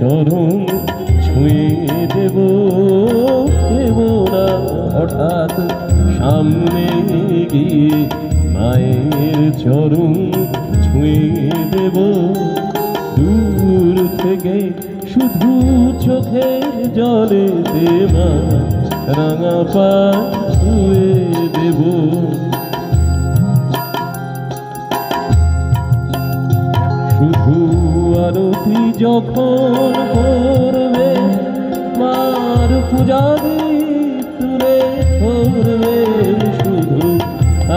চরণ ছুঁয়ে দেব না হঠাৎ সামনে গিয়ে মায়ের চরণ ছুঁয়ে দেব দূর থেকে শুধু চোখের জলে দেবা রাঙা পা ছুঁয়ে দেব শুধু আরতি যখন করবে মার পূজা তুলে করবে শুধু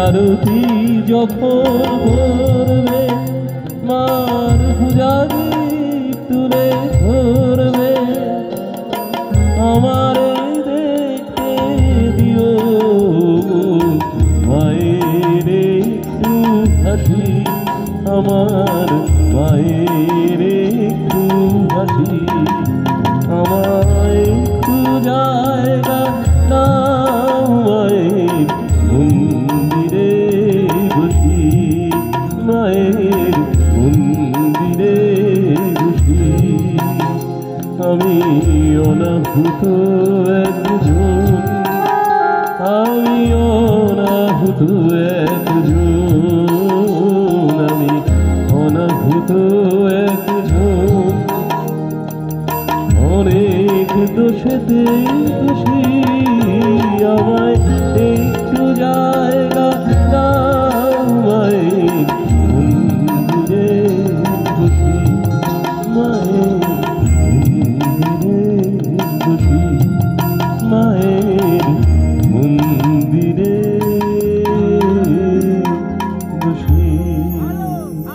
আরতি যখন করবে মার পূজা তুলে করবে আমারে দেখতে দিও মায়ের একটু হাসি আমার মায়ের একটু হাসি আমায় একটু জায়গা দাও মায়ের মন্দিরে বসি মায়ের মন্দিরে বসি আমি অনাহুত একজন আমি অনাহুত